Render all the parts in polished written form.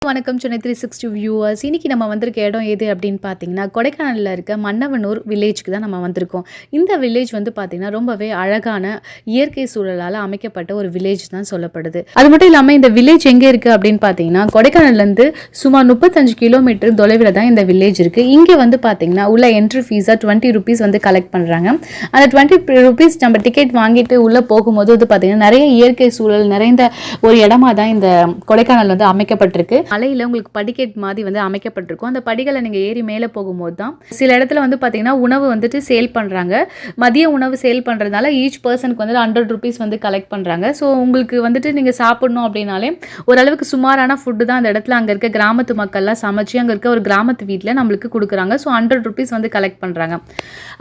வணக்கம் சென்னை 360 வியூவர்ஸ். இன்னைக்கு நம்ம வந்திருக்க இடம் எது அப்படின்னு பார்த்தீங்கன்னா, கொடைக்கானல்ல இருக்க மன்னவனூர் வில்லேஜ்க்கு தான் நம்ம வந்திருக்கோம். இந்த வில்லேஜ் வந்து பார்த்தீங்கன்னா, ரொம்பவே அழகான இயற்கை சூழலால அமைக்கப்பட்ட ஒரு வில்லேஜ் தான் சொல்லப்படுது. அது மட்டும் இல்லாம இந்த வில்லேஜ் எங்க இருக்கு அப்படின்னு பார்த்தீங்கன்னா, கொடைக்கானல்லேருந்து சுமார் 35 கிலோமீட்டர் தொலைவில் தான் இந்த வில்லேஜ் இருக்கு. இங்கே வந்து பார்த்தீங்கன்னா, உள்ள என்ட்ரி ஃபீஸா 20 ரூபீஸ் வந்து கலெக்ட் பண்றாங்க. அந்த 20 ரூபீஸ் நம்ம டிக்கெட் வாங்கிட்டு உள்ள போகும்போது வந்து பார்த்தீங்கன்னா, நிறைய இயற்கை சூழல் நிறைந்த ஒரு இடமா தான் இந்த கொடைக்கானல் வந்து அமைக்கப்பட்டிருக்கு. மலையில் உங்களுக்கு படிக்கட் மாதிரி வந்து அமைக்கப்பட்டிருக்கும். அந்த படிகளை நீங்கள் ஏறி மேலே போகும்போது தான் சில இடத்துல வந்து பார்த்தீங்கன்னா உணவு வந்துட்டு சேல் பண்ணுறாங்க. மதிய உணவு சேல் பண்ணுறதுனால ஈச் பர்சனுக்கு வந்து 100 ரூபீஸ் வந்து கலெக்ட் பண்ணுறாங்க. ஸோ உங்களுக்கு வந்துட்டு நீங்கள் சாப்பிடணும் அப்படின்னாலே ஓரளவுக்கு சுமாரான ஃபுட்டு தான் அந்த இடத்துல அங்கே இருக்க கிராமத்து மக்கள்லாம் சமைச்சு அங்கே இருக்க ஒரு கிராமத்து வீட்டில் நம்மளுக்கு கொடுக்குறாங்க. ஸோ 100 ரூபீஸ் வந்து கலெக்ட் பண்ணுறாங்க.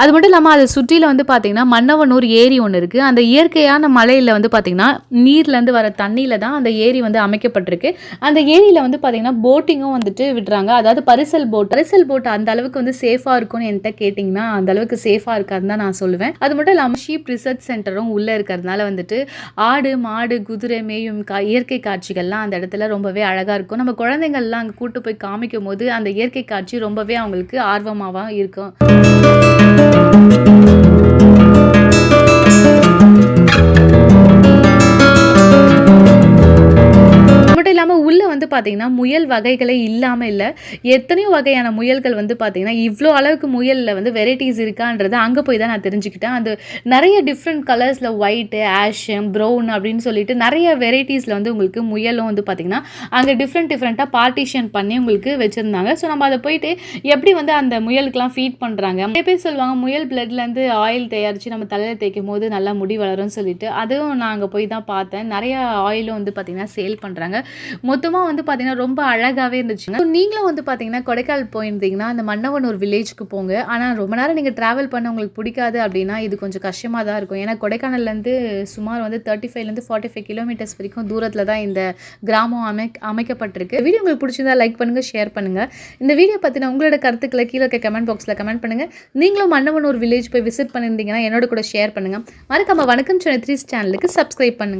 அது மட்டும் இல்லாமல் அதை சுற்றியில் வந்து பார்த்தீங்கன்னா மன்னவனூர் ஏரி ஒன்று இருக்குது. அந்த இயற்கையான மலையில் வந்து பார்த்தீங்கன்னா நீர்லேருந்து வர தண்ணியில் தான் அந்த ஏரி வந்து அமைக்கப்பட்டிருக்கு. அந்த ஏரியில் வந்து பார்த்தீங்கன்னா போட்டிங்கும் வந்துட்டு விடுறாங்க. அதாவது பரிசல் போட் அந்த அளவுக்கு வந்து சேஃபாக இருக்கும்னு என்கிட்ட கேட்டிங்கன்னா அந்த அளவுக்கு சேஃபாக இருக்காதுன்னு தான் நான் சொல்லுவேன். அது மட்டும் இல்லாமல் ஷீப் ரிசர்ச் சென்டரும் உள்ளே இருக்கிறதுனால வந்துட்டு ஆடு மாடு குதிரை மேயும் இயற்கை காட்சிகள்லாம் அந்த இடத்துல ரொம்பவே அழகாக இருக்கும். நம்ம குழந்தைங்கள்லாம் அங்கே கூட்டு போய் காமிக்கும் போது அந்த இயற்கை காட்சி ரொம்பவே அவங்களுக்கு ஆர்வமாக இருக்கும். உள்ள வந்து பார்த்தீங்கன்னா முயல் வகைகளே இல்லாமல் இல்லை, எத்தனையோ வகையான முயல்கள் வந்து பார்த்தீங்கன்னா இவ்வளோ அளவுக்கு முயலில் வந்து வெரைட்டிஸ் இருக்கான்றது அங்கே போய் தான் நான் தெரிஞ்சுக்கிட்டேன். அது நிறைய டிஃப்ரெண்ட் கலர்ஸில் ஒயிட்டு ஆஷ் ப்ரௌன் அப்படின்னு சொல்லிட்டு நிறைய வெரைட்டிஸில் வந்து உங்களுக்கு முயலும் வந்து பார்த்தீங்கன்னா அங்கே டிஃப்ரெண்ட்டாக பார்ட்டிஷன் பண்ணி உங்களுக்கு வச்சுருந்தாங்க. ஸோ நம்ம அதை போயிட்டு எப்படி வந்து அந்த முயலுக்கெலாம் ஃபீட் பண்ணுறாங்க. நிறைய பேர் சொல்லுவாங்க முயல் பிளட்லேருந்து ஆயில் தயாரித்து நம்ம தலையில் தேய்க்கும் போது நல்லா முடி வளரும்னு சொல்லிட்டு, அதுவும் நான் அங்கே போய் தான் பார்த்தேன். நிறைய ஆயிலும் வந்து பார்த்தீங்கன்னா சேல் பண்ணுறாங்க. மொத்தமாக வந்து பார்த்தீங்கன்னா ரொம்ப அழகாகவே இருந்துச்சுங்க. நீங்களும் வந்து பார்த்தீங்கன்னா கொடைக்கானல் போயிருந்தீங்கன்னா அந்த மன்னவனூர் வில்லேஜ்க்கு போங்க. ஆனால் ரொம்ப நேரம் நீங்கள் ட்ராவல் பண்ண உங்களுக்கு பிடிக்காது அப்படின்னா இது கொஞ்சம் கஷ்டமாக தான் இருக்கும். ஏன்னா கொடைக்கானல்லேருந்து சுமார் வந்து 35 45 கிலோமீட்டர்ஸ் வரைக்கும் தூரத்தில் தான் இந்த கிராமம் அமைக்கப்பட்டிருக்கு. வீடியோ உங்களுக்கு பிடிச்சிருந்தா லைக் பண்ணுங்கள், ஷேர் பண்ணுங்கள். இந்த வீடியோ பற்றின உங்களோட கருத்துக்களை கீழே இருக்க கமெண்ட் பாக்ஸில் கமெண்ட் பண்ணுங்கள். நீங்களும் மன்னவனூர் வில்லேஜ் போய் விசிட் பண்ணியிருந்தீங்கன்னா என்னோட கூட ஷேர் பண்ணுங்கள். மறக்காம வணக்கம் சென்னை 3 சேனலுக்கு சப்ஸ்கிரைப் பண்ணுங்கள்.